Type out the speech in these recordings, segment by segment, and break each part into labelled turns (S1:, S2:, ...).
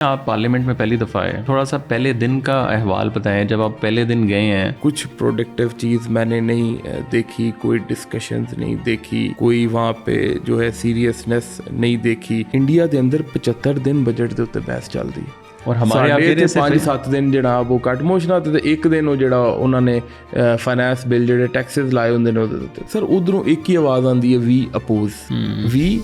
S1: آپ پارلیمنٹ میں پہلی دفعہ آئے، تھوڑا سا پہلے دن کا احوال بتائیں جب آپ پہلے دن گئے ہیں.
S2: کچھ پروڈکٹیو چیز میں نے نہیں دیکھی، کوئی ڈسکشنز نہیں دیکھی، کوئی وہاں پہ جو ہے سیریسنس نہیں دیکھی. انڈیا دے اندر 75 دن بجٹ دے اتنے بحث چل رہی
S1: اور ہمارے
S2: 5-7 دن جناب وہ کٹ موشن آتے تھے. ایک دن وہ جڑا انہوں نے فائنانس بل جڑے ٹیکسز لائے ہوندے نے وہ سر ادھروں ایک ہی آواز آندی ہے وی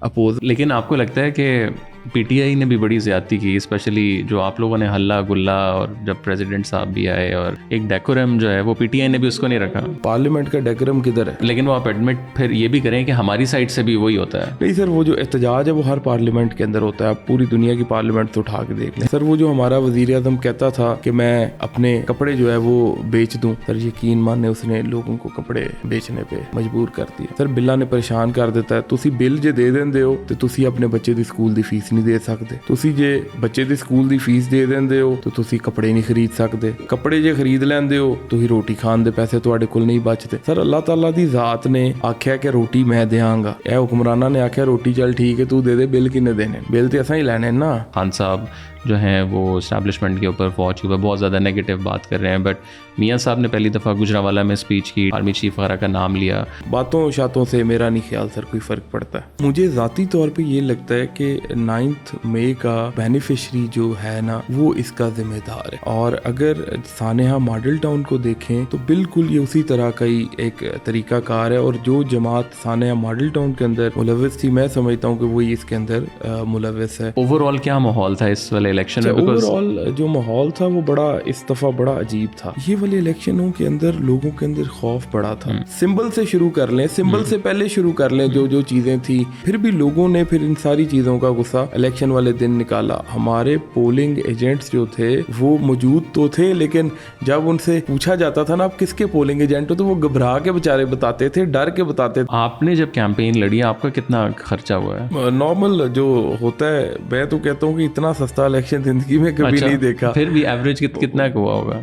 S2: اپوز.
S1: لیکن آپ کو لگتا ہے کہ پی ٹی آئی نے بھی بڑی زیادتی کی، اسپیشلی جو آپ لوگوں نے ہلا گلا، اور جب پریزیڈنٹ صاحب بھی آئے اور ایک ڈیکورم جو ہے وہ پی ٹی آئی نے بھی اس کو نہیں رکھا.
S2: پارلیمنٹ کا ڈیکورم کدھر ہے؟
S1: لیکن وہ آپ ایڈمٹ پھر یہ بھی کریں کہ ہماری سائڈ سے بھی وہی ہوتا ہے.
S2: نہیں سر، وہ جو احتجاج ہے وہ ہر پارلیمنٹ کے اندر ہوتا ہے. آپ پوری دنیا کی پارلیمنٹ تو اٹھا کے دیکھ لیں سر. وہ جو ہمارا وزیر اعظم کہتا تھا کہ میں اپنے کپڑے جو ہے وہ بیچ دوں، سر یقین مانے اس نے لوگوں کو کپڑے بیچنے پہ مجبور کر دیا. سر بلا نے پریشان کر دیتا ہے. تسی بل جے دے دیندے ہو تو تسی اپنے بچے دی سکول دی فیس نہیں دے سکتے. تسی جے بچے دی سکول دی فیس دے دیندے ہو تو تسی کپڑے نہیں خرید سکتے. کپڑے جے خرید لیندے ہو تو ہی روٹی کھان دے پیسے تواڈے کول نہیں بچتے. سر اللہ تعالیٰ دی ذات نے آکھیا کہ روٹی میں دیاں گا، اے حکمرانہ نے آکھیا روٹی چل ٹھیک ہے تو دے دے، بل کنے دینے؟ بل تے اساں ہی لینے نا.
S1: خان صاحب جو ہیں وہ اسٹیبلشمنٹ کے اوپر، فوج کے اوپر بہت زیادہ نیگیٹو بات کر رہے ہیں، بٹ میاں صاحب نے پہلی دفعہ گجرانوالہ میں اسپیچ کی، آرمی چیف وغیرہ کا نام لیا.
S2: باتوں شاتوں سے میرا نہیں خیال سر کوئی فرق پڑتا ہے. مجھے ذاتی طور پہ یہ لگتا ہے کہ 9 مئی کا بینیفیشری جو ہے نا وہ اس کا ذمہ دار ہے. اور اگر سانحہ ماڈل ٹاؤن کو دیکھیں تو بالکل یہ اسی طرح کا ہی ایک طریقہ کار ہے. اور جو جماعت سانحہ ماڈل ٹاؤن کے اندر ملوث تھی، میں سمجھتا ہوں کہ وہی اس کے اندر ملوث ہے.
S1: اوور آل کیا ماحول تھا اس والے الیکشن میں؟
S2: اوور آل جو ماحول تھا وہ بڑا اس دفعہ بڑا عجیب تھا. یہ والے الیکشنوں کے اندر لوگوں کے اندر خوف بڑا تھا. سمبل سے شروع کر لیں، سمبل سے پہلے شروع کر لیں جو چیزیں تھیں، پھر بھی لوگوں نے پھر ان ساری چیزوں کا غصہ الیکشن والے دن نکالا. ہمارے پولنگ ایجنٹس جو تھے وہ موجود تو تھے، لیکن جب ان سے پوچھا جاتا تھا نا آپ کس کے پولنگ ایجنٹ ہو تو وہ گھبرا کے بےچارے بتاتے تھے، ڈر کے بتاتے تھے.
S1: آپ نے جب کیمپین لڑی آپ کا کتنا خرچہ ہوا ہے؟
S2: نارمل جو ہوتا ہے، میں تو کہتا ہوں کہ اتنا سستا الیکشن زندگی میں کبھی نہیں دیکھا.
S1: پھر بھی ایوریج کتنا ہوا ہوگا؟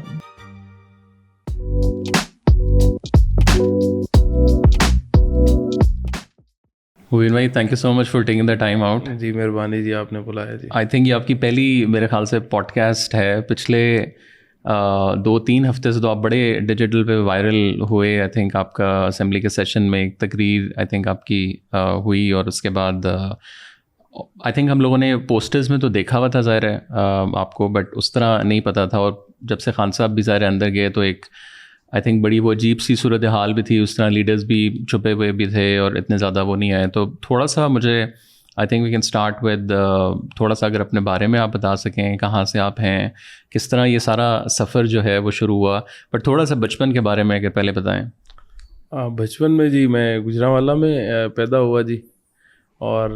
S1: مبین بھائی thank you so much for taking the time out.
S2: جی مہربانی جی، آپ نے بلایا جی.
S1: آئی تھنک یہ آپ کی پہلی میرے خیال سے پوڈ کاسٹ ہے. پچھلے 2-3 ہفتے سے تو آپ بڑے ڈیجیٹل پہ وائرل ہوئے. آئی تھنک آپ کا اسمبلی کے سیشن میں ایک تقریر آئی تھنک آپ کی ہوئی، اور اس کے بعد آئی تھنک ہم لوگوں نے پوسٹرز میں تو دیکھا ہوا تھا ظاہر ہے آپ کو، بٹ اس طرح نہیں پتہ تھا. اور جب سے خان صاحب بھی ظاہر اندر گئے تو ایک آئی تھنک بڑی وہ عجیب سی صورتحال بھی تھی. اس طرح لیڈرز بھی چھپے ہوئے بھی تھے اور اتنے زیادہ وہ نہیں آئے. تو تھوڑا سا مجھے I think we can start with تھوڑا سا اگر اپنے بارے میں آپ بتا سکیں، کہاں سے آپ ہیں، کس طرح یہ سارا سفر جو ہے وہ شروع ہوا، بٹ تھوڑا سا بچپن کے بارے میں اگر پہلے بتائیں.
S2: بچپن میں جی میں گجرانوالہ میں پیدا ہوا جی، اور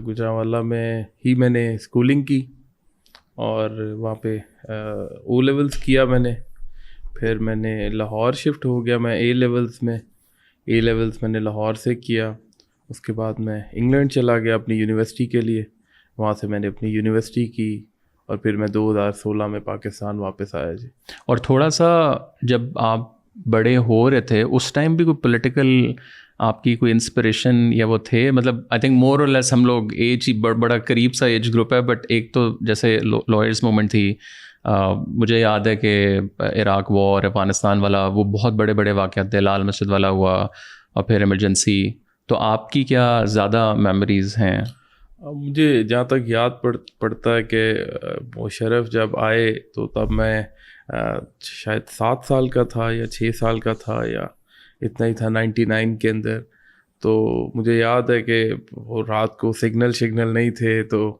S2: گجرانوالہ میں ہی میں نے اسکولنگ کی، اور وہاں پہ او لیولز کیا میں نے. پھر میں نے لاہور شفٹ ہو گیا میں اے لیولز میں نے لاہور سے کیا. اس کے بعد میں انگلینڈ چلا گیا اپنی یونیورسٹی کے لیے، وہاں سے میں نے اپنی یونیورسٹی کی، اور پھر میں 2016 میں پاکستان واپس آیا جی.
S1: اور تھوڑا سا جب آپ بڑے ہو رہے تھے اس ٹائم بھی کوئی پولیٹیکل آپ کی کوئی انسپریشن یا وہ تھے؟ مطلب آئی تھنک مور اور لیس ہم لوگ ایج ہی بڑا قریب سا ایج گروپ ہے، بٹ ایک تو جیسے لائرز موومنٹ تھی، مجھے یاد ہے کہ عراق وار، افغانستان والا، وہ بہت بڑے بڑے واقعات تھے، لال مسجد والا ہوا، اور پھر ایمرجنسی. تو آپ کی کیا زیادہ میموریز ہیں؟
S2: مجھے جہاں تک یاد پڑتا ہے کہ مشرف جب آئے تو تب میں شاید 7 سال کا تھا یا 6 سال کا تھا، یا اتنا ہی تھا 99 کے اندر. تو مجھے یاد ہے کہ وہ رات کو سگنل نہیں تھے، تو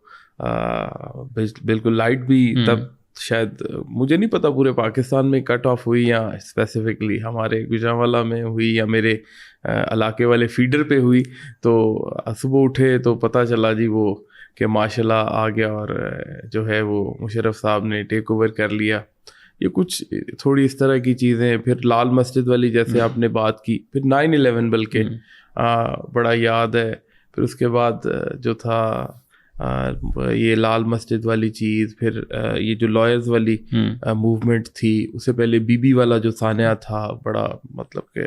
S2: بالکل لائٹ بھی تب شاید مجھے نہیں پتا پورے پاکستان میں کٹ آف ہوئی یا اسپیسیفکلی ہمارے گجرانوالہ میں ہوئی یا میرے علاقے والے فیڈر پہ ہوئی. تو صبح اٹھے تو پتہ چلا جی وہ کہ ماشاء اللہ آ گیا، اور جو ہے وہ مشرف صاحب نے ٹیک اوور کر لیا. یہ کچھ تھوڑی اس طرح کی چیزیں. پھر لال مسجد والی جیسے آپ نے بات کی، پھر 9/11 بلکہ بڑا یاد ہے. پھر اس کے بعد جو تھا یہ لال مسجد والی چیز، پھر یہ جو لائرز والی موومنٹ تھی، اس سے پہلے بی بی والا جو سانحہ تھا، بڑا مطلب کہ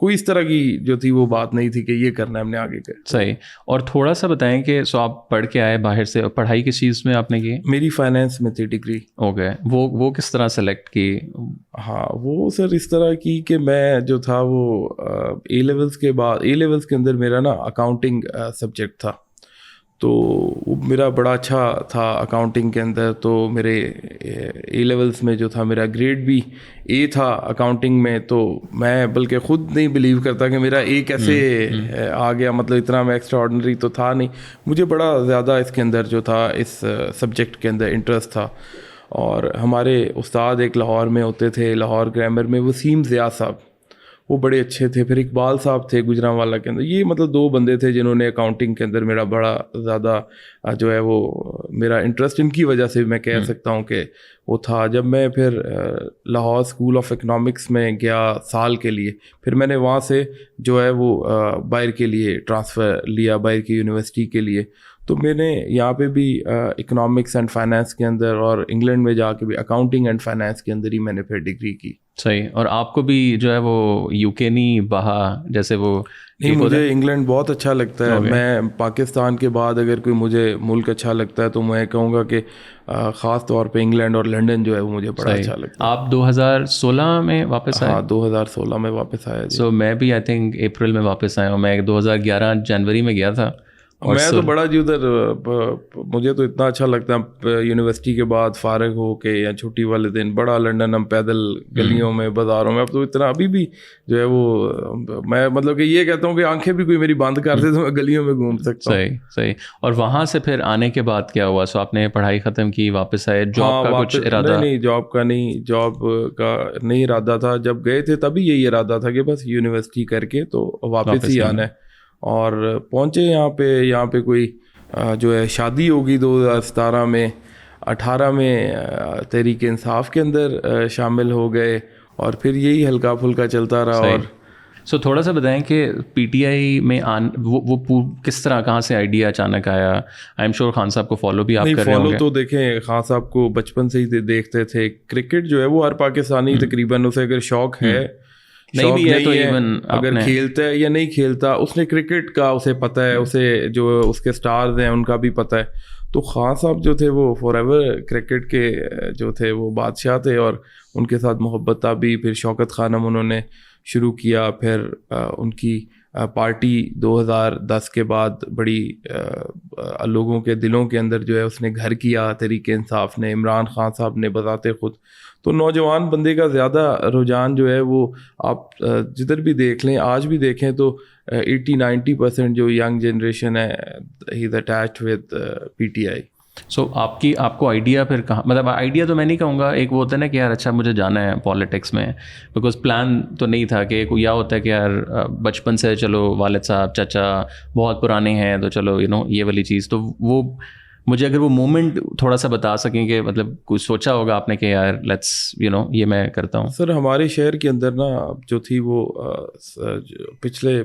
S2: کوئی اس طرح کی جو تھی وہ بات نہیں تھی کہ یہ کرنا ہے ہم نے آگے کا.
S1: صحیح. اور تھوڑا سا بتائیں کہ سو آپ پڑھ کے آئے باہر سے, پڑھائی کس چیز میں آپ نے کی؟
S2: میری فائنینس میں تھی ڈگری.
S1: اوکے. وہ کس طرح سلیکٹ کی؟
S2: ہاں وہ سر اس طرح کی کہ میں جو تھا وہ اے لیولس کے بعد, اے لیولس کے اندر میرا نا اکاؤنٹنگ سبجیکٹ تھا, تو وہ میرا بڑا اچھا تھا اکاؤنٹنگ کے اندر. تو میرے اے لیولس میں جو تھا میرا گریڈ بھی اے تھا اکاؤنٹنگ میں, تو میں بلکہ خود نہیں بلیو کرتا کہ میرا اے کیسے آ گیا, مطلب اتنا میں ایکسٹرا آرڈنری تو تھا نہیں. مجھے بڑا زیادہ اس کے اندر جو تھا اس سبجیکٹ کے اندر انٹرسٹ تھا. اور ہمارے استاد ایک لاہور میں ہوتے تھے, لاہور گرامر میں, وسیم ضیاء صاحب, وہ بڑے اچھے تھے. پھر اقبال صاحب تھے گجرانوالہ کے اندر. یہ مطلب 2 بندے تھے جنہوں نے اکاؤنٹنگ کے اندر میرا بڑا زیادہ جو ہے وہ میرا انٹرسٹ ان کی وجہ سے میں کہہ سکتا ہوں کہ وہ تھا. جب میں پھر لاہور اسکول آف اکنامکس میں گیا سال کے لیے, پھر میں نے وہاں سے جو ہے وہ باہر کے لیے ٹرانسفر لیا, باہر کی یونیورسٹی کے لیے. تو میں نے یہاں پہ بھی اکنامکس اینڈ فائنانس کے اندر, اور انگلینڈ میں جا کے بھی اکاؤنٹنگ اینڈ فائنانس کے اندر ہی میں نے پھر ڈگری کی.
S1: صحیح. اور آپ کو بھی جو ہے وہ یو کے نہیں بہا جیسے وہ؟
S2: نہیں, مجھے انگلینڈ بہت اچھا لگتا ہے. میں پاکستان کے بعد اگر کوئی مجھے ملک اچھا لگتا ہے تو میں کہوں گا کہ خاص طور پہ انگلینڈ اور لنڈن جو ہے وہ مجھے بڑا اچھا لگتا ہے.
S1: آپ 2016 میں واپس آئے؟
S2: ہاں 2016 میں واپس آیا.
S1: سو میں بھی آئی تھنک اپریل میں واپس آیا ہوں. میں 2011 جنوری میں گیا تھا.
S2: میں تو بڑا جی ادھر, مجھے تو اتنا اچھا لگتا ہے یونیورسٹی کے بعد فارغ ہو کے یا چھٹی والے دن بڑا لنڈن ہم پیدل گلیوں میں بازاروں میں, اب تو اتنا ابھی بھی جو ہے وہ میں مطلب کہ یہ کہتا ہوں کہ آنکھیں بھی کوئی میری بند کر دے تو میں گلیوں میں گھوم سکتا ہوں.
S1: صحیح صحیح. اور وہاں سے پھر آنے کے بعد کیا ہوا؟ سو آپ نے پڑھائی ختم کی, واپس آئے, جاب کا کچھ ارادہ؟
S2: نہیں, جاب کا نہیں, جاب کا نہیں ارادہ تھا. جب گئے تھے تبھی یہی ارادہ تھا کہ بس یونیورسٹی کر کے تو واپس ہی آنا ہے. اور پہنچے یہاں پہ کوئی جو ہے شادی ہوگی 2017 میں. 18 میں تحریک انصاف کے اندر شامل ہو گئے, اور پھر یہی ہلکا پھلکا چلتا رہا. اور
S1: سو تھوڑا سا بتائیں کہ پی ٹی آئی میں وہ کس طرح, کہاں سے آئیڈیا اچانک آیا؟ آئی ایم شیور خان صاحب کو فالو بھی آپ کر رہے ہوں گے.
S2: فالو تو دیکھیں خان صاحب کو بچپن سے ہی دیکھتے تھے. کرکٹ جو ہے وہ ہر پاکستانی تقریباً اسے اگر شوق ہے,
S1: نہیں بھی ہے تو ایون
S2: اگر کھیلتا ہے یا نہیں کھیلتا, اس نے کرکٹ کا اسے پتہ ہے, اسے جو اس کے سٹارز ہیں ان کا بھی پتہ ہے. تو خان صاحب جو تھے وہ فار ایور کرکٹ کے جو تھے وہ بادشاہ تھے, اور ان کے ساتھ محبت تھا بھی. پھر شوکت خانم انہوں نے شروع کیا, پھر ان کی پارٹی 2010 کے بعد بڑی لوگوں کے دلوں کے اندر جو ہے اس نے گھر کیا تحریک انصاف نے, عمران خان صاحب نے بذات خود. تو نوجوان بندے کا زیادہ رجحان جو ہے وہ آپ جدھر بھی دیکھ لیں, آج بھی دیکھیں تو 80-90% جو ینگ جنریشن ہے he is attached with PTI.
S1: So آپ کو آئیڈیا پھر کہاں, مطلب آئیڈیا تو میں نہیں کہوں گا, ایک وہ ہوتا ہے نا کہ یار اچھا مجھے جانا ہے پالیٹکس میں, بیکاز پلان تو نہیں تھا کہ یا ہوتا ہے کہ یار بچپن سے چلو والد صاحب چچا بہت پرانے ہیں تو چلو یہ والی چیز. تو وہ مجھے اگر وہ مومنٹ تھوڑا سا بتا سکیں کہ مطلب کچھ سوچا ہوگا آپ نے کہ یار لیٹس یہ میں کرتا ہوں.
S2: سر ہمارے شہر کے اندر نا جو تھی وہ پچھلے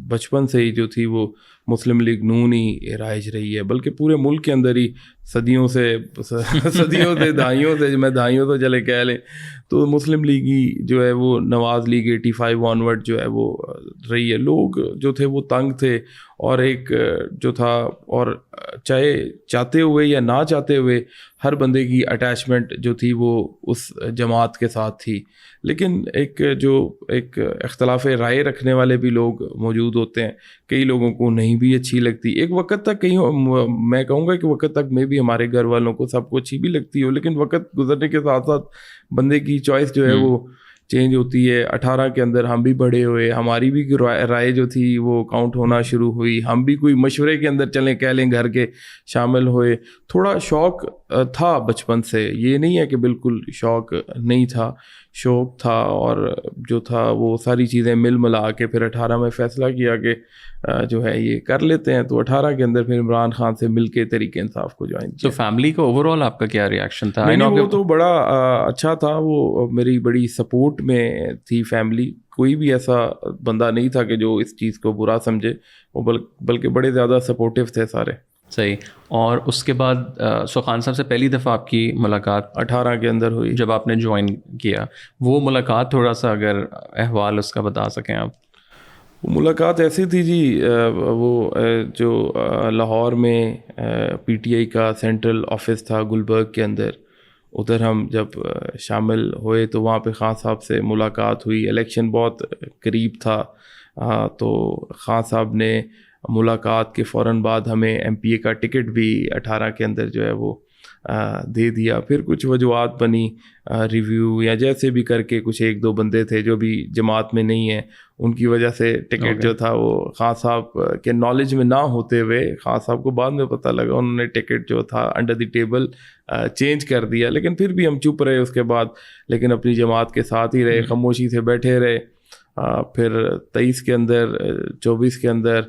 S2: بچپن سے ہی جو تھی وہ مسلم لیگ نون ہی رائج رہی ہے, بلکہ پورے ملک کے اندر ہی صدیوں سے دہائیوں سے میں دہائیوں تو چلے کہہ لیں تو مسلم لیگ ہی جو ہے وہ نواز لیگ 85 آنورڈ جو ہے وہ رہی ہے. لوگ جو تھے وہ تنگ تھے, اور ایک جو تھا, اور چاہے چاہتے ہوئے یا نہ چاہتے ہوئے ہر بندے کی اٹیچمنٹ جو تھی وہ اس جماعت کے ساتھ تھی. لیکن ایک اختلاف رائے رکھنے والے بھی لوگ موجود ہوتے ہیں, کئی لوگوں کو نہیں بھی اچھی لگتی. ایک وقت تک میں کہوں گا کہ وقت تک میں بھی ہمارے گھر والوں کو سب کو اچھی بھی لگتی ہو, لیکن وقت گزرنے کے ساتھ ساتھ بندے کی چوائس جو ہے وہ چینج ہوتی ہے. 18 کے اندر ہم بھی بڑے ہوئے, ہماری بھی رائے جو تھی وہ کاؤنٹ ہونا شروع ہوئی, ہم بھی کوئی مشورے کے اندر چلیں کہہ لیں گھر کے شامل ہوئے. تھوڑا شوق تھا بچپن سے, یہ نہیں ہے کہ بالکل شوق نہیں تھا, شوق تھا. اور جو تھا وہ ساری چیزیں مل ملا کے پھر 18 میں فیصلہ کیا کہ جو ہے یہ کر لیتے ہیں. تو 18 کے اندر پھر عمران خان سے مل کے تحریک انصاف کو جوائن کیا.
S1: تو فیملی کا اوور آل آپ کا کیا ریئیکشن تھا؟
S2: وہ تو بڑا اچھا تھا, وہ میری بڑی سپورٹ میں تھی فیملی. کوئی بھی ایسا بندہ نہیں تھا کہ جو اس چیز کو برا سمجھے, وہ بلکہ بڑے زیادہ سپورٹیو تھے سارے.
S1: صحیح. اور اس کے بعد خان صاحب سے پہلی دفعہ آپ کی ملاقات
S2: 18 کے اندر ہوئی
S1: جب آپ نے جوائن کیا. وہ ملاقات تھوڑا سا اگر احوال اس کا بتا سکیں آپ.
S2: ملاقات ایسی تھی جی، وہ جو لاہور میں پی ٹی آئی کا سینٹرل آفس تھا گلبرگ کے اندر، ادھر ہم جب شامل ہوئے تو وہاں پہ خان صاحب سے ملاقات ہوئی. الیکشن بہت قریب تھا، تو خان صاحب نے ملاقات کے فوراً بعد ہمیں ایم پی اے کا ٹکٹ بھی 18 کے اندر جو ہے وہ دے دیا. پھر کچھ وجوہات بنی، ریویو یا جیسے بھی کر کے کچھ ایک دو بندے تھے جو بھی جماعت میں نہیں ہیں، ان کی وجہ سے ٹکٹ جو تھا وہ خان صاحب کے نالج میں نہ ہوتے ہوئے، خان صاحب کو بعد میں پتہ لگا، انہوں نے ٹکٹ جو تھا انڈر دی ٹیبل چینج کر دیا. لیکن پھر بھی ہم چپ رہے اس کے بعد، لیکن اپنی جماعت کے ساتھ ہی رہے، خاموشی سے بیٹھے رہے. پھر 23 کے اندر 24 کے اندر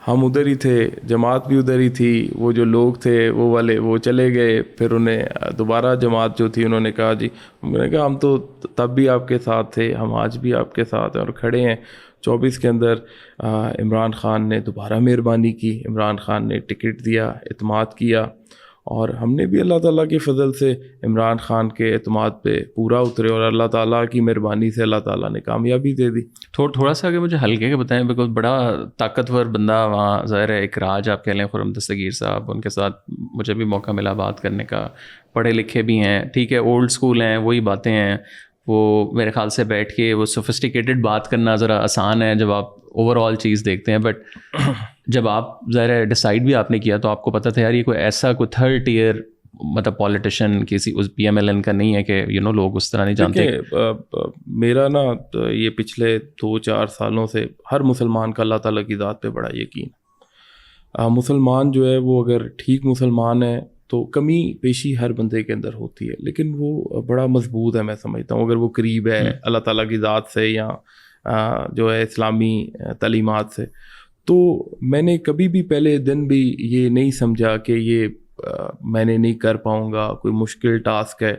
S2: ہم ادھر ہی تھے، جماعت بھی ادھر ہی تھی. وہ جو لوگ تھے وہ والے وہ چلے گئے، پھر انہیں دوبارہ جماعت جو تھی انہوں نے کہا جی، ہم نے کہا ہم تو تب بھی آپ کے ساتھ تھے، ہم آج بھی آپ کے ساتھ ہیں اور کھڑے ہیں. 24 کے اندر عمران خان نے دوبارہ مہربانی کی، عمران خان نے ٹکٹ دیا، اعتماد کیا، اور ہم نے بھی اللہ تعالیٰ کے فضل سے عمران خان کے اعتماد پہ پورا اترے، اور اللہ تعالیٰ کی مہربانی سے اللہ تعالیٰ نے کامیابی دے دی.
S1: تھوڑا سا اگر مجھے ہلکے کے بتائیں، بیکاز بڑا طاقتور بندہ وہاں ظاہر ہے، ایک راج آپ کہہ لیں، خرم دستگیر صاحب، ان کے ساتھ مجھے بھی موقع ملا بات کرنے کا. پڑھے لکھے بھی ہیں، ٹھیک ہے، اولڈ اسکول ہیں، وہی باتیں ہیں. وہ میرے خیال سے بیٹھ کے وہ سوفسٹیکیٹڈ بات کرنا ذرا آسان ہے جب آپ اوور آل چیز دیکھتے ہیں، بٹ جب آپ ظاہر ہے ڈیسائیڈ بھی آپ نے کیا تو آپ کو پتہ تھا یار یہ کوئی ایسا کوئی تھرڈ ٹیئر مطلب پالیٹیشین کسی اس پی ایم ایل این کا نہیں ہے کہ لوگ اس طرح نہیں جانتے.
S2: میرا نا یہ پچھلے 2-4 سالوں سے ہر مسلمان کا اللہ تعالیٰ کی ذات پہ بڑا یقین. مسلمان جو ہے وہ اگر ٹھیک مسلمان ہے تو کمی پیشی ہر بندے کے اندر ہوتی ہے، لیکن وہ بڑا مضبوط ہے. میں سمجھتا ہوں اگر وہ قریب ہے اللہ تعالیٰ کی ذات سے یا جو ہے اسلامی تعلیمات سے. تو میں نے کبھی بھی پہلے دن بھی یہ نہیں سمجھا کہ یہ میں نے نہیں کر پاؤں گا، کوئی مشکل ٹاسک ہے.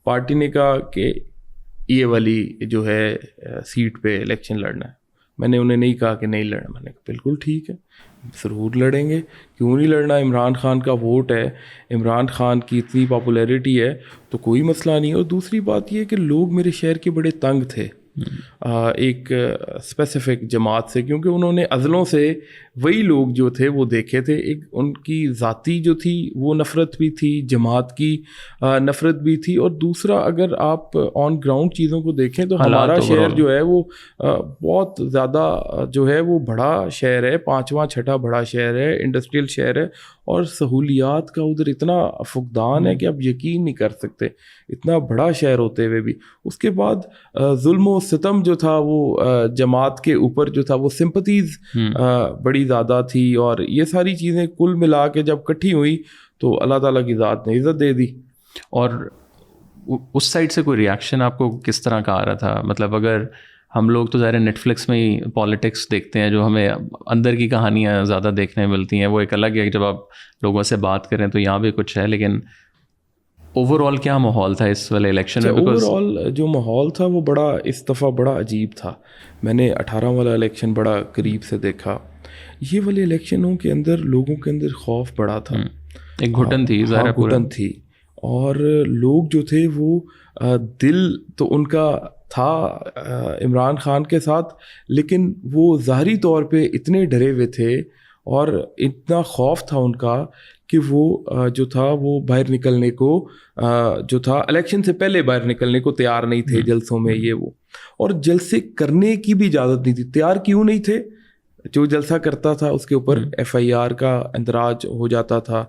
S2: پارٹی نے کہا کہ یہ والی جو ہے سیٹ پہ الیکشن لڑنا ہے، میں نے انہیں نہیں کہا کہ نہیں لڑنا. میں نے کہا بالکل ٹھیک ہے، ضرور لڑیں گے، کیوں نہیں لڑنا. عمران خان کا ووٹ ہے، عمران خان کی اتنی پاپولیرٹی ہے تو کوئی مسئلہ نہیں. اور دوسری بات یہ کہ لوگ میرے شہر کے بڑے تنگ تھے ایک اسپیسیفک جماعت سے، کیونکہ انہوں نے عضلوں سے وہی لوگ جو تھے وہ دیکھے تھے. ایک ان کی ذاتی جو تھی وہ نفرت بھی تھی، جماعت کی نفرت بھی تھی، اور دوسرا اگر آپ آن گراؤنڈ چیزوں کو دیکھیں تو ہمارا شہر جو ہے وہ بہت زیادہ جو ہے وہ بڑا شہر ہے، 5واں 6واں بڑا شہر ہے، انڈسٹریل شہر ہے، اور سہولیات کا ادھر اتنا فقدان ہے کہ آپ یقین نہیں کر سکتے، اتنا بڑا شہر ہوتے ہوئے بھی. اس کے بعد ظلم و ستم جو تھا وہ جماعت کے اوپر جو تھا وہ سمپتیز بڑی زیادہ تھی، اور یہ ساری چیزیں کل ملا کے جب کٹھی ہوئی تو اللہ تعالیٰ کی ذات نے عزت دے دی.
S1: اور اس سائڈ سے کوئی ریاکشن آپ کو کس طرح کا آ رہا تھا؟ مطلب اگر ہم لوگ تو ظاہر نیٹ فلکس میں ہی پالیٹکس دیکھتے ہیں، جو ہمیں اندر کی کہانیاں زیادہ دیکھنے ملتی ہیں، وہ ایک الگ ہے. جب آپ لوگوں سے بات کریں تو یہاں بھی کچھ ہے، لیکن اوور آل کیا ماحول تھا اس والے الیکشن میں؟
S2: اوور آل جو ماحول تھا وہ بڑا اس دفعہ بڑا عجیب تھا. میں نے 18 والا الیکشن بڑا قریب سے دیکھا. یہ والے الیکشنوں کے اندر لوگوں کے اندر خوف بڑا تھا،
S1: ایک گھٹن تھی، ظاہر
S2: گھٹن تھی، اور لوگ جو تھے وہ دل تو ان کا تھا عمران خان کے ساتھ، لیکن وہ ظاہری طور پہ اتنے ڈرے ہوئے تھے اور اتنا خوف تھا ان کا کہ وہ جو تھا وہ باہر نکلنے کو جو تھا الیکشن سے پہلے باہر نکلنے کو تیار نہیں تھے جلسوں میں یہ وہ، اور جلسے کرنے کی بھی اجازت نہیں تھی. تیار کیوں نہیں تھے؟ جو جلسہ کرتا تھا اس کے اوپر FIR کا اندراج ہو جاتا تھا،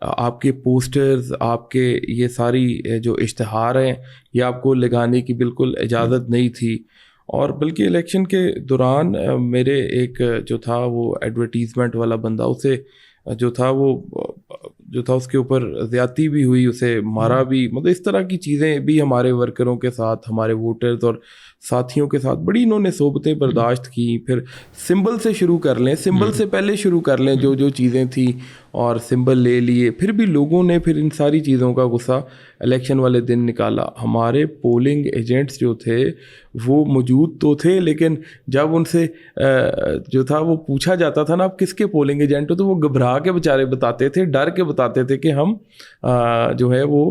S2: آپ کے پوسٹرز، آپ کے یہ ساری جو اشتہار ہیں یہ آپ کو لگانے کی بالکل اجازت نہیں تھی. اور بلکہ الیکشن کے دوران میرے ایک جو تھا وہ ایڈورٹیزمنٹ والا بندہ، اسے جو تھا اس کے اوپر زیادتی بھی ہوئی، اسے مارا بھی. مطلب اس طرح کی چیزیں بھی ہمارے ورکروں کے ساتھ، ہمارے ووٹرز اور ساتھیوں کے ساتھ بڑی انہوں نے صحبتیں برداشت کی. پھر سمبل سے شروع کر لیں، سمبل سے پہلے شروع کر لیں جو چیزیں تھیں، اور سمبل لے لیے. پھر بھی لوگوں نے پھر ان ساری چیزوں کا غصہ الیکشن والے دن نکالا. ہمارے پولنگ ایجنٹس جو تھے وہ موجود تو تھے، لیکن جب ان سے جو تھا وہ پوچھا جاتا تھا نا آپ کس کے پولنگ ایجنٹ ہو، تو وہ گھبرا کے بیچارے بتاتے تھے، ڈر کے بتاتے تھے کہ ہم جو ہے وہ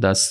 S1: 10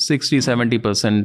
S1: 60-70%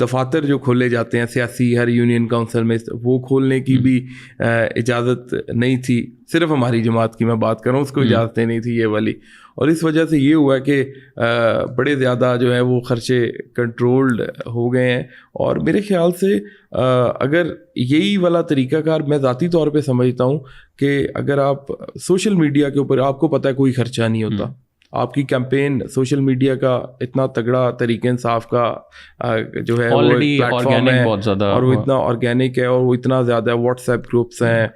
S2: دفاتر جو کھولے جاتے ہیں سیاسی ہر یونین کونسل میں, وہ کھولنے کی بھی اجازت نہیں تھی. صرف ہماری جماعت کی میں بات کر رہا ہوں, اس کو اجازتیں نہیں تھی یہ والی. اور اس وجہ سے یہ ہوا کہ بڑے زیادہ جو ہے وہ خرچے کنٹرولڈ ہو گئے ہیں. اور میرے خیال سے اگر یہی والا طریقہ کار میں ذاتی طور پہ سمجھتا ہوں کہ اگر آپ سوشل میڈیا کے اوپر, آپ کو پتہ ہے کوئی خرچہ نہیں ہوتا, آپ کی کیمپین سوشل میڈیا کا اتنا تگڑا طریقہ انصاف کا جو ہے وہ پلیٹ فارم ہے, اور وہ اتنا آرگینک ہے, اور وہ اتنا زیادہ واٹس ایپ گروپس ہیں,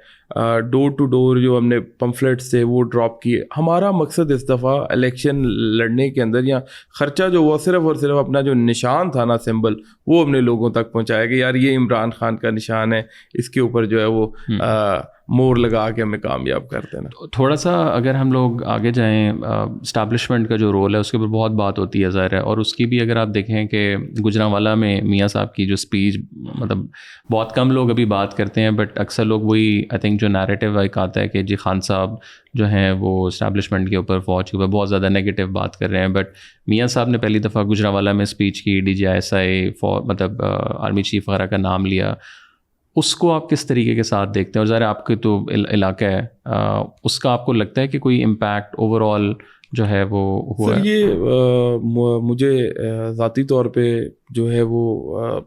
S2: ڈور ٹو ڈور جو ہم نے پمفلیٹس تھے وہ ڈراپ کیے. ہمارا مقصد اس دفعہ الیکشن لڑنے کے اندر یا خرچہ جو ہوا صرف اور صرف اپنا جو نشان تھا نا, سمبل, وہ ہم نے لوگوں تک پہنچایا کہ یار یہ عمران خان کا نشان ہے, اس کے اوپر جو ہے وہ مور لگا کے ہمیں کامیاب کرتے ہیں.
S1: تھوڑا سا اگر ہم لوگ آگے جائیں, اسٹیبلشمنٹ کا جو رول ہے اس کے اوپر بہت بات ہوتی ہے ظاہر ہے, اور اس کی بھی اگر آپ دیکھیں کہ گجرانوالہ میں میاں صاحب کی جو اسپیچ, مطلب بہت کم لوگ ابھی بات کرتے ہیں, بٹ اکثر لوگ وہی آئی تھنک جو نیریٹو ایک آتا ہے کہ جی خان صاحب جو ہیں وہ اسٹیبلشمنٹ کے اوپر, فوج کے اوپر بہت زیادہ نیگیٹو بات کر رہے ہیں. بٹ میاں صاحب نے پہلی دفعہ گجرانوالہ میں اسپیچ کی, DGI مطلب آرمی چیف وغیرہ کا نام لیا. اس کو آپ کس طریقے کے ساتھ دیکھتے ہیں؟ اور ظاہر آپ کے تو علاقہ ہے, اس کا آپ کو لگتا ہے کہ کوئی امپیکٹ اوور آل جو ہے وہ ہوا ہے؟
S2: یہ مجھے ذاتی طور پہ جو ہے وہ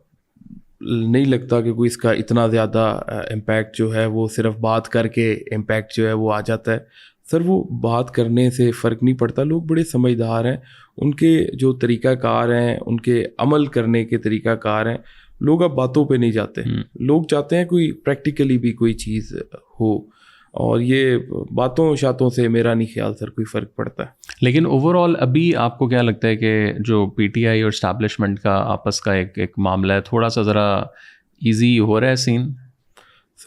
S2: نہیں لگتا کہ کوئی اس کا اتنا زیادہ امپیکٹ جو ہے وہ صرف بات کر کے امپیکٹ جو ہے وہ آ جاتا ہے. سر وہ بات کرنے سے فرق نہیں پڑتا, لوگ بڑے سمجھدار ہیں, ان کے جو طریقہ کار ہیں, ان کے عمل کرنے کے طریقہ کار ہیں. لوگ اب باتوں پہ نہیں جاتے, لوگ چاہتے ہیں کوئی پریکٹیکلی بھی کوئی چیز ہو, اور یہ باتوں شاتوں سے میرا نہیں خیال سر کوئی فرق پڑتا ہے.
S1: لیکن اوور آل ابھی آپ کو کیا لگتا ہے کہ جو PTI اور اسٹیبلشمنٹ کا آپس کا ایک معاملہ ہے, تھوڑا سا ذرا ایزی ہو رہا ہے سین,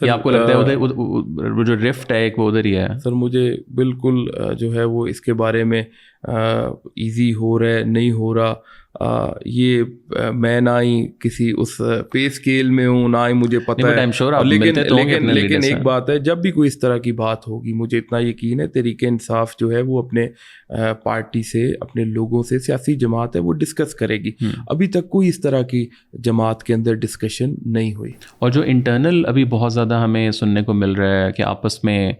S1: یا آپ کو لگتا ہے ادھر جو رفٹ ہے ایک وہ ادھر ہی ہے؟
S2: سر مجھے بالکل جو ہے وہ اس کے بارے میں ایزی ہو رہا ہے نہیں ہو رہا, یہ میں نہ ہی کسی اس پے اسکیل میں ہوں, نہ ہی مجھے پتہ ہے. لیکن ایک بات ہے, جب بھی کوئی اس طرح کی بات ہوگی, مجھے اتنا یقین ہے تحریک انصاف جو ہے وہ اپنے پارٹی سے, اپنے لوگوں سے, سیاسی جماعت ہے وہ ڈسکس کرے گی. ابھی تک کوئی اس طرح کی جماعت کے اندر ڈسکشن نہیں ہوئی.
S1: اور جو انٹرنل ابھی بہت زیادہ ہمیں سننے کو مل رہا ہے کہ آپس میں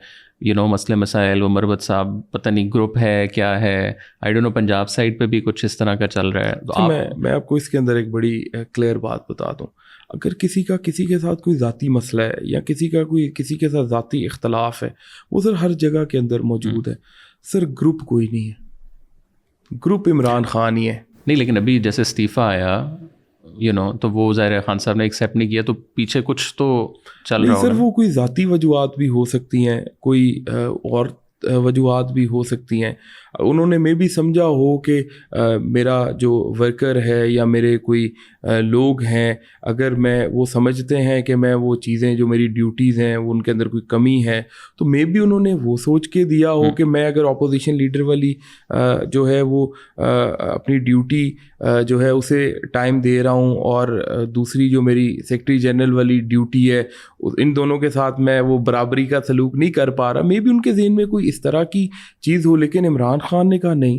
S1: مسئلے مسائل, وہ مربت صاحب پتہ نہیں گروپ ہے کیا ہے, I don't know, Punjab side پہ بھی کچھ اس طرح کا چل رہا ہے.
S2: میں آپ کو اس کے اندر ایک بڑی کلیئر بات بتا دوں, اگر کسی کے ساتھ کوئی ذاتی مسئلہ ہے یا کسی کے ساتھ ذاتی اختلاف ہے, وہ سر ہر جگہ کے اندر موجود ہے. سر گروپ کوئی نہیں ہے, گروپ عمران خان ہی ہے.
S1: نہیں, لیکن ابھی جیسے استعفیٰ آیا تو وہ ظاہر خان صاحب نے ایکسیپٹ نہیں کیا, تو پیچھے کچھ تو چل رہا ہے.
S2: سر وہ کوئی ذاتی وجوہات بھی ہو سکتی ہیں, کوئی اور وجوہات بھی ہو سکتی ہیں. انہوں نے میں بھی سمجھا ہو کہ میرا جو ورکر ہے یا میرے کوئی لوگ ہیں, اگر میں وہ سمجھتے ہیں کہ میں وہ چیزیں جو میری ڈیوٹیز ہیں وہ ان کے اندر کوئی کمی ہے, تو میں بھی انہوں نے وہ سوچ کے دیا ہو کہ میں اگر اپوزیشن لیڈر والی جو ہے وہ اپنی ڈیوٹی جو ہے اسے ٹائم دے رہا ہوں, اور دوسری جو میری سیکرٹری جنرل والی ڈیوٹی ہے ان دونوں کے ساتھ میں وہ برابری کا سلوک نہیں کر پا رہا, میں بھی ان کے ذہن میں کوئی اس طرح کی چیز ہو. لیکن عمران خان نے کہا نہیں,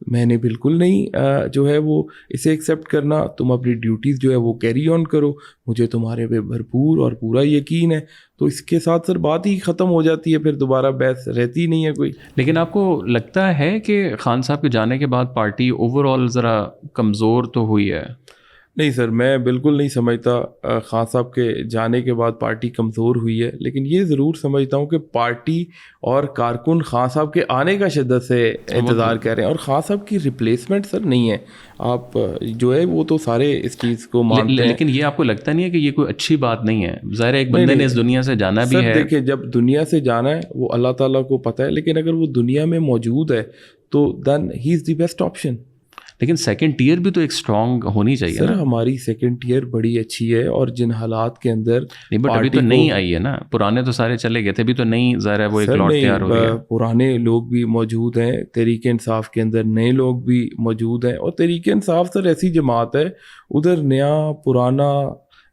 S2: میں نے بالکل نہیں جو ہے وہ اسے ایکسیپٹ کرنا, تم اپنی ڈیوٹیز جو ہے وہ کیری آن کرو, مجھے تمہارے پہ بھرپور اور پورا یقین ہے. تو اس کے ساتھ سر بات ہی ختم ہو جاتی ہے, پھر دوبارہ بحث رہتی نہیں ہے کوئی.
S1: لیکن آپ کو لگتا ہے کہ خان صاحب کے جانے کے بعد پارٹی اوور آل ذرا کمزور تو ہوئی ہے؟
S2: نہیں سر, میں بالکل نہیں سمجھتا خان صاحب کے جانے کے بعد پارٹی کمزور ہوئی ہے, لیکن یہ ضرور سمجھتا ہوں کہ پارٹی اور کارکن خان صاحب کے آنے کا شدت سے انتظار کر رہے ہیں, اور خان صاحب کی ریپلیسمنٹ سر نہیں ہے. آپ جو ہے وہ تو سارے اس چیز کو مانتے ہیں,
S1: لیکن یہ آپ کو لگتا نہیں ہے کہ یہ کوئی اچھی بات نہیں ہے؟ ظاہر ایک بندے نے اس دنیا سے جانا بھی ہے.
S2: دیکھیں, جب دنیا سے جانا ہے وہ اللہ تعالیٰ کو پتہ ہے, لیکن اگر وہ دنیا میں موجود ہے تو دین ہی از دی بیسٹ آپشن.
S1: لیکن سیکنڈ ٹیئر بھی تو ایک اسٹرانگ ہونی چاہیے.
S2: سر ہماری سیکنڈ ٹیئر بڑی اچھی ہے, اور جن حالات کے اندر
S1: نہیں, بٹ ابھی تو نہیں آئی ہے نا, پرانے تو سارے چلے گئے تھے, ابھی تو نہیں ظاہر ہے وہ ایک لوٹ تیار ہو گیا.
S2: پرانے لوگ بھی موجود ہیں, تحریک انصاف کے اندر نئے لوگ بھی موجود ہیں, اور تحریک انصاف سر ایسی جماعت ہے, ادھر نیا پرانا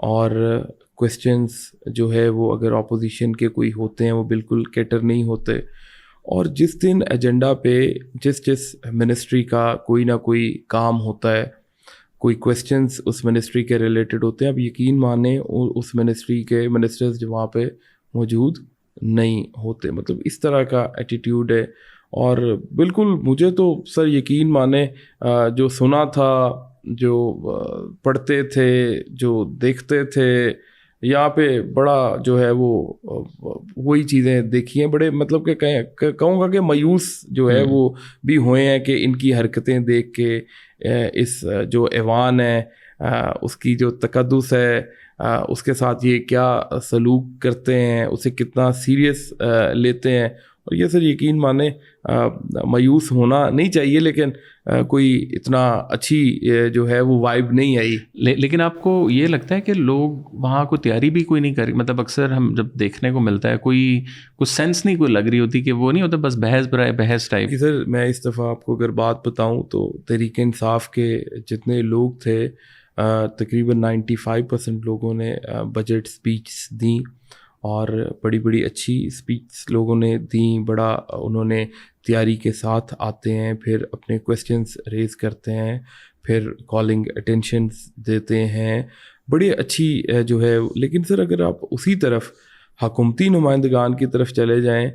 S2: اور کویسچنس جو ہے وہ اگر اپوزیشن کے کوئی ہوتے ہیں وہ بالکل کیٹر نہیں ہوتے. اور جس دن ایجنڈا پہ جس منسٹری کا کوئی نہ کوئی کام ہوتا ہے, کوئی کویسچنس اس منسٹری کے ریلیٹڈ ہوتے ہیں, اب یقین مانیں اس منسٹری کے منسٹرز جو وہاں پہ موجود نہیں ہوتے. مطلب اس طرح کا ایٹیٹیوڈ ہے. اور بالکل مجھے تو سر یقین مانیں جو سنا تھا, جو پڑھتے تھے, جو دیکھتے تھے, یہاں پہ بڑا جو ہے وہ وہی چیزیں دیکھی ہیں, بڑے مطلب کہ کہوں گا کہ مایوس جو ہے وہ بھی ہوئے ہیں کہ ان کی حرکتیں دیکھ کے اس جو ایوان ہے اس کی جو تقدس ہے اس کے ساتھ یہ کیا سلوک کرتے ہیں, اسے کتنا سیریس لیتے ہیں. اور یہ سر یقین مانیں مایوس ہونا نہیں چاہیے, لیکن کوئی اتنا اچھی جو ہے وہ وائب نہیں آئی.
S1: لیکن آپ کو یہ لگتا ہے کہ لوگ وہاں کو تیاری بھی کوئی نہیں کر, مطلب اکثر ہم جب دیکھنے کو ملتا ہے کوئی کچھ سینس نہیں کوئی لگ رہی ہوتی, کہ وہ نہیں ہوتا بس بحث برائے بحث ٹائپ.
S2: سر میں اس دفعہ آپ کو اگر بات بتاؤں تو تحریک انصاف کے جتنے لوگ تھے تقریباً 95% لوگوں نے بجٹ اسپیچ دیں, اور بڑی بڑی اچھی اسپیچ لوگوں نے دیں, بڑا انہوں نے تیاری کے ساتھ آتے ہیں, پھر اپنے کویسچنس ریز کرتے ہیں, پھر کالنگ اٹینشنس دیتے ہیں, بڑی اچھی جو ہے. لیکن سر اگر آپ اسی طرف حکومتی نمائندگان کی طرف چلے جائیں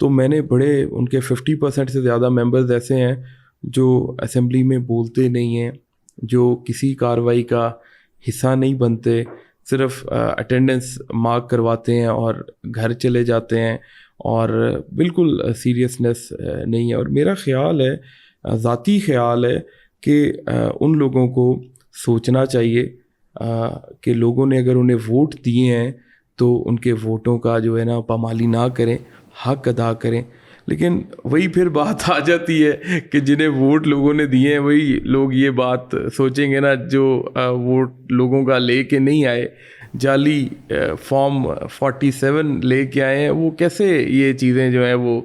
S2: تو میں نے بڑے ان کے 50% سے زیادہ ممبرز ایسے ہیں جو اسمبلی میں بولتے نہیں ہیں, جو کسی کارروائی کا حصہ نہیں بنتے, صرف اٹینڈنس مارک کرواتے ہیں اور گھر چلے جاتے ہیں, اور بالکل سیریسنس نہیں ہے. اور میرا خیال ہے, ذاتی خیال ہے, کہ ان لوگوں کو سوچنا چاہیے کہ لوگوں نے اگر انہیں ووٹ دیے ہیں تو ان کے ووٹوں کا جو ہے نا پامالی نہ کریں, حق ادا کریں. لیکن وہی پھر بات آ جاتی ہے کہ جنہیں ووٹ لوگوں نے دیے ہیں وہی لوگ یہ بات سوچیں گے نا, جو ووٹ لوگوں کا لے کے نہیں آئے, جعلی فارم 47 لے کے آئے ہیں, وہ کیسے یہ چیزیں جو ہیں وہ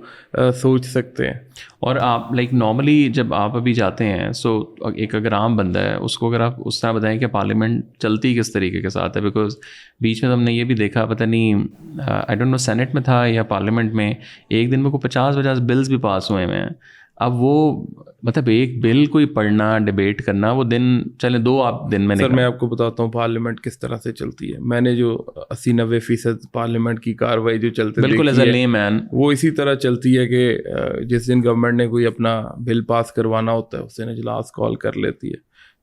S2: سوچ سکتے ہیں.
S1: اور آپ لائک نارملی جب آپ ابھی جاتے ہیں سو ایک اگر عام بندہ ہے اس کو اگر آپ اس طرح بتائیں کہ پارلیمنٹ چلتی کس طریقے کے ساتھ ہے, بیکاز بیچ میں تو ہم نے یہ بھی دیکھا, پتہ نہیں آئی ڈونٹ نو سینٹ میں تھا یا پارلیمنٹ میں, ایک دن میں کوئی 50 بلز بھی پاس ہوئے ہیں. اب وہ مطلب ایک بل کوئی پڑھنا, ڈیبیٹ کرنا, وہ دن چلے 2 آپ دن میں.
S2: سر میں آپ کو بتاتا ہوں پارلیمنٹ کس طرح سے چلتی ہے. میں نے جو 80-90% پارلیمنٹ کی کاروائی جو چلتے
S1: بالکل ایز اے لے مین,
S2: وہ اسی طرح چلتی ہے کہ جس دن گورنمنٹ نے کوئی اپنا بل پاس کروانا ہوتا ہے اس دن اجلاس کال کر لیتی ہے,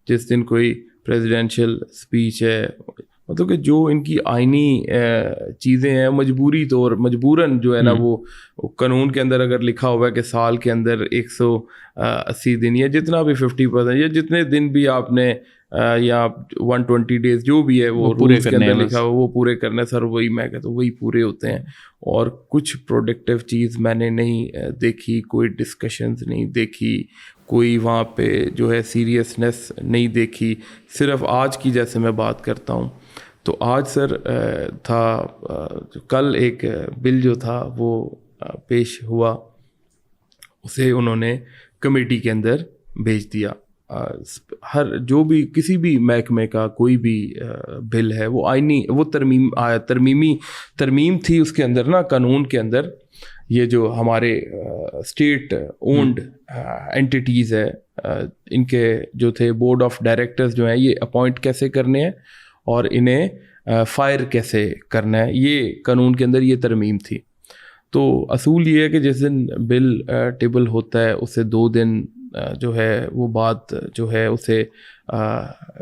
S2: جس دن کوئی پریزیڈینشیل اسپیچ ہے, مطلب کہ جو ان کی آئینی چیزیں ہیں مجبوراً جو ہے نا وہ قانون کے اندر اگر لکھا ہوا ہے کہ سال کے اندر 180 دن یا جتنا بھی 50% یا جتنے دن بھی آپ نے یا 120 ڈیز جو بھی ہے وہ رولز کے اندر لکھا ہوا وہ پورے کرنے. سر وہی میں کہتا ہوں وہی پورے ہوتے ہیں. اور کچھ پروڈکٹیو چیز میں نے نہیں دیکھی, کوئی ڈسکشنز نہیں دیکھی, کوئی وہاں پہ جو ہے سیریسنس نہیں دیکھی. صرف آج کی جیسے میں بات کرتا ہوں تو آج سر تھا کل ایک بل جو تھا وہ پیش ہوا, اسے انہوں نے کمیٹی کے اندر بھیج دیا. ہر جو بھی کسی بھی محکمے کا کوئی بھی بل ہے وہ آئینی وہ ترمیم تھی اس کے اندر نا, قانون کے اندر. یہ جو ہمارے اسٹیٹ اونڈ اینٹیٹیز ہے ان کے جو تھے بورڈ آف ڈائریکٹرز جو ہیں یہ اپوائنٹ کیسے کرنے ہیں اور انہیں فائر کیسے کرنا ہے, یہ قانون کے اندر یہ ترمیم تھی. تو اصول یہ ہے کہ جس دن بل ٹیبل ہوتا ہے اس سے 2 دن جو ہے وہ بات جو ہے اسے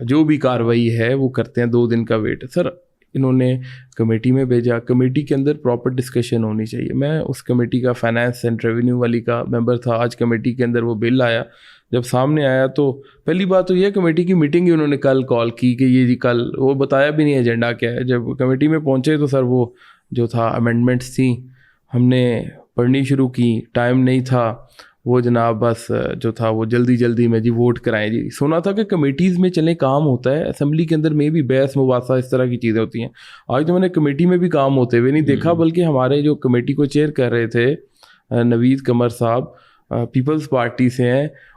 S2: جو بھی کارروائی ہے وہ کرتے ہیں, 2 دن کا ویٹ. سر انہوں نے کمیٹی میں بھیجا, کمیٹی کے اندر پراپر ڈسکشن ہونی چاہیے. میں اس کمیٹی کا فائنانس اینڈ ریونیو والی کا ممبر تھا. آج کمیٹی کے اندر وہ بل آیا, جب سامنے آیا تو پہلی بات تو یہ کمیٹی کی میٹنگ ہی انہوں نے کل کال کی کہ یہ جی کل, وہ بتایا بھی نہیں ایجنڈا کیا ہے. جب کمیٹی میں پہنچے تو سر وہ جو تھا امینڈمنٹس تھیں, ہم نے پڑھنی شروع کی, ٹائم نہیں تھا, وہ جناب بس جو تھا وہ جلدی میں جی ووٹ کرائیں جی. سنا تھا کہ کمیٹیز میں چلیں کام ہوتا ہے, اسمبلی کے اندر میں بھی بحث مباحثہ اس طرح کی چیزیں ہوتی ہیں. آج تو میں نے کمیٹی میں بھی کام ہوتے ہوئے نہیں دیکھا, بلکہ ہمارے جو کمیٹی کو چیئر کر رہے تھے نوید قمر صاحب پیپلز پارٹی سے ہیں,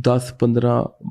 S2: 10-15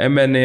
S2: MNA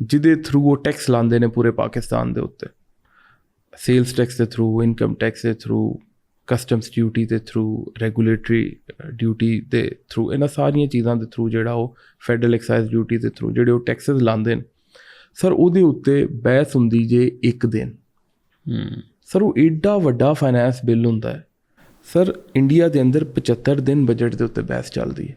S2: ਜਿਹਦੇ ਥਰੂ ਉਹ ਟੈਕਸ ਲਾਉਂਦੇ ਨੇ ਪੂਰੇ ਪਾਕਿਸਤਾਨ ਦੇ ਉੱਤੇ, ਸੇਲਸ ਟੈਕਸ ਦੇ ਥਰੂ, ਇਨਕਮ ਟੈਕਸ ਦੇ ਥਰੂ, ਕਸਟਮਸ ਡਿਊਟੀ ਦੇ ਥਰੂ, ਰੈਗੂਲੇਟਰੀ ਡਿਊਟੀ ਦੇ ਥਰੂ, ਇਹਨਾਂ ਸਾਰੀਆਂ ਚੀਜ਼ਾਂ ਦੇ ਥਰੂ ਜਿਹੜਾ ਉਹ ਫੈਡਰਲ ਐਕਸਾਈਜ਼ ਡਿਊਟੀ ਦੇ ਥਰੂ ਜਿਹੜੇ ਉਹ ਟੈਕਸਸ ਲਾਉਂਦੇ ਨੇ ਸਰ, ਉਹਦੇ ਉੱਤੇ ਬਹਿਸ ਹੁੰਦੀ ਜੇ ਇੱਕ ਦਿਨ। ਸਰ ਉਹ ਏਡਾ ਵੱਡਾ ਫਾਈਨੈਂਸ ਬਿੱਲ ਹੁੰਦਾ ਹੈ ਸਰ, ਇੰਡੀਆ ਦੇ ਅੰਦਰ 75 ਦਿਨ ਬਜਟ ਦੇ ਉੱਤੇ ਬਹਿਸ ਚੱਲਦੀ ਹੈ,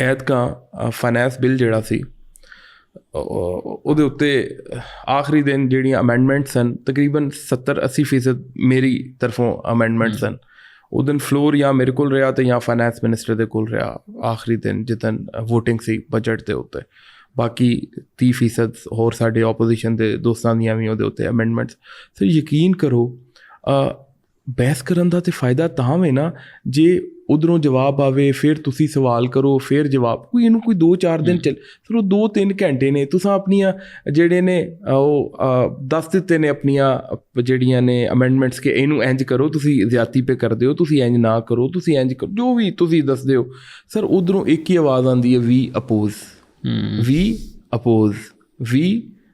S2: ਐਤਕਾਂ ਫਾਈਨੈਂਸ ਬਿੱਲ ਜਿਹੜਾ ਸੀ ਉਹਦੇ ਉੱਤੇ ਆਖਰੀ ਦਿਨ ਜਿਹੜੀਆਂ ਅਮੈਂਡਮੈਂਟ ਸਨ ਤਕਰੀਬਨ 70-80% ਮੇਰੀ ਤਰਫੋਂ ਅਮੈਂਡਮੈਂਟ ਸਨ। ਉਹ ਦਿਨ ਫਲੋਰ ਜਾਂ ਮੇਰੇ ਕੋਲ ਰਿਹਾ ਅਤੇ ਜਾਂ ਫਾਈਨੈਂਸ ਮਿਨਿਸਟਰ ਦੇ ਕੋਲ ਰਿਹਾ ਆਖਰੀ ਦਿਨ ਜਿੱਦਣ ਵੋਟਿੰਗ ਸੀ ਬਜਟ ਦੇ ਉੱਤੇ। ਬਾਕੀ 30% ਹੋਰ ਸਾਡੇ ਆਪੋਜੀਸ਼ਨ ਦੇ ਦੋਸਤਾਂ ਦੀਆਂ ਵੀ ਉਹਦੇ ਉੱਤੇ ਅਮੈਂਡਮੈਂਟਸ। ਸਰ ਯਕੀਨ ਕਰੋ ਬਹਿਸ ਕਰਨ ਦਾ ਤਾਂ ਫਾਇਦਾ ਤਾਂ ਹੋਵੇ ਨਾ ਜੇ ਉੱਧਰੋਂ ਜਵਾਬ ਆਵੇ ਫਿਰ ਤੁਸੀਂ ਸਵਾਲ ਕਰੋ ਫਿਰ ਜਵਾਬ। ਕੋਈ ਇਹਨੂੰ ਕੋਈ 2-4 ਦਿਨ ਚੱਲ ਫਿਰ ਉਹ 2-3 ਘੰਟੇ ਨੇ ਤੁਸੀਂ ਆਪਣੀਆਂ ਜਿਹੜੇ ਨੇ ਉਹ ਦੱਸ ਦਿੱਤੇ ਨੇ ਆਪਣੀਆਂ ਜਿਹੜੀਆਂ ਨੇ ਅਮੈਂਡਮੈਂਟਸ ਕਿ ਇਹਨੂੰ ਇੰਝ ਕਰੋ, ਤੁਸੀਂ ਜ਼ਿਆਦਤੀ ਪੇ ਕਰਦੇ ਹੋ, ਤੁਸੀਂ ਇੰਝ ਨਾ ਕਰੋ, ਤੁਸੀਂ ਇੰਝ ਕਰੋ, ਜੋ ਵੀ ਤੁਸੀਂ ਦੱਸਦੇ ਹੋ। ਸਰ ਉੱਧਰੋਂ ਇੱਕ ਹੀ ਆਵਾਜ਼ ਆਉਂਦੀ ਹੈ ਵੀ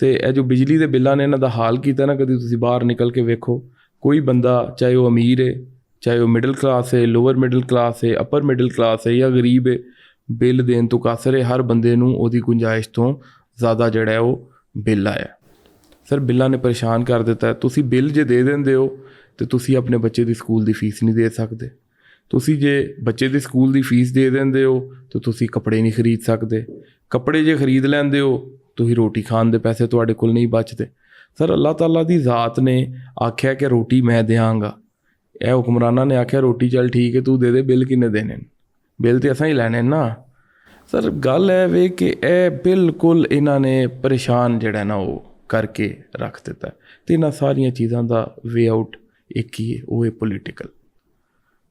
S2: ਤੇ ਇਹ ਜੋ ਬਿਜਲੀ ਦੇ ਬਿੱਲਾਂ ਨੇ ਇਹਨਾਂ ਦਾ ਹਾਲ ਕੀਤਾ ਨਾ, ਕਦੀ ਤੁਸੀਂ ਬਾਹਰ ਨਿਕਲ ਕੇ ਵੇਖੋ, ਕੋਈ ਬੰਦਾ ਚਾਹੇ ਉਹ ਅਮੀਰ ਹੈ, ਚਾਹੇ ਉਹ ਮਿਡਲ ਕਲਾਸ ਹੈ, ਲੋਅਰ ਮਿਡਲ ਕਲਾਸ ਹੈ, ਅਪਰ ਮਿਡਲ ਕਲਾਸ ਹੈ ਜਾਂ ਗਰੀਬ ਹੈ, ਬਿੱਲ ਦੇਣ ਤੋਂ ਕਾਸਰ ਹੈ। ਹਰ ਬੰਦੇ ਨੂੰ ਉਹਦੀ ਗੁੰਜਾਇਸ਼ ਤੋਂ ਜ਼ਿਆਦਾ ਜਿਹੜਾ ਹੈ ਉਹ ਬਿੱਲ ਆਇਆ। ਸਰ ਬਿੱਲਾਂ ਨੇ ਪਰੇਸ਼ਾਨ ਕਰ ਦਿੱਤਾ ਹੈ। ਤੁਸੀਂ ਬਿੱਲ ਜੇ ਦੇ ਦਿੰਦੇ ਹੋ ਤੇ ਤੁਸੀਂ ਆਪਣੇ ਬੱਚੇ ਦੀ ਸਕੂਲ ਦੀ ਫੀਸ ਨਹੀਂ ਦੇ ਸਕਦੇ। ਤੁਸੀਂ ਜੇ ਬੱਚੇ ਦੀ ਸਕੂਲ ਦੀ ਫੀਸ ਦੇ ਦਿੰਦੇ ਹੋ ਤਾਂ ਤੁਸੀਂ ਕੱਪੜੇ ਨਹੀਂ ਖਰੀਦ ਸਕਦੇ। ਕੱਪੜੇ ਜੇ ਖਰੀਦ ਲੈਂਦੇ ਹੋ ਤੁਸੀਂ ਰੋਟੀ ਖਾਣ ਦੇ ਪੈਸੇ ਤੁਹਾਡੇ ਕੋਲ ਨਹੀਂ ਬਚਦੇ। ਸਰ ਅੱਲਾਹ ਤਾਲਾ ਦੀ ਜ਼ਾਤ ਨੇ ਆਖਿਆ ਕਿ ਰੋਟੀ ਮੈਂ ਦਿਆਂਗਾ, ਇਹ ਹੁਕਮਰਾਨਾਂ ਨੇ ਆਖਿਆ ਰੋਟੀ ਚੱਲ ਠੀਕ ਹੈ ਤੂੰ ਦੇ ਦੇ, ਬਿੱਲ ਕਿੰਨੇ ਦੇਣੇ? ਬਿੱਲ ਤੇ ਅਸਾਂ ਹੀ ਲੈਣੇ ਨਾ। ਸਰ ਗੱਲ ਹੈ ਵੇ ਕਿ ਇਹ ਬਿਲਕੁਲ ਇਹਨਾਂ ਨੇ ਪਰੇਸ਼ਾਨ ਜਿਹੜਾ ਨਾ ਉਹ ਕਰਕੇ ਰੱਖ ਦਿੱਤਾ ਅਤੇ ਇਹਨਾਂ ਸਾਰੀਆਂ ਚੀਜ਼ਾਂ ਦਾ ਵੇ ਆਊਟ ਇੱਕ ਹੀ ਹੈ, ਉਹ ਹੈ ਪੋਲੀਟੀਕਲ।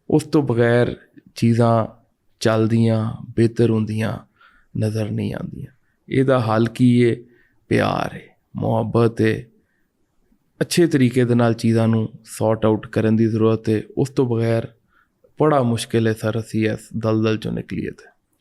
S2: ਉਸ ਤੋਂ ਬਗੈਰ ਚੀਜ਼ਾਂ ਚੱਲਦੀਆਂ ਬਿਹਤਰ ਹੁੰਦੀਆਂ ਨਜ਼ਰ ਨਹੀਂ ਆਉਂਦੀਆਂ। ਇਹਦਾ ਹੱਲ ਕੀ ਹੈ? ਪਿਆਰ ਹੈ, ਮੁਹੱਬਤ ਹੈ, ਅੱਛੇ ਤਰੀਕੇ ਦੇ ਨਾਲ ਚੀਜ਼ਾਂ ਨੂੰ ਸੌਟ ਆਊਟ ਕਰਨ ਦੀ ਜ਼ਰੂਰਤ ਹੈ। ਉਸ ਤੋਂ ਬਗੈਰ ਬੜਾ ਮੁਸ਼ਕਿਲ ਹੈ ਸਰ ਅਸੀਂ ਇਸ ਦਲਦਲ 'ਚੋਂ ਨਿਕਲੀਏ। ਤੇ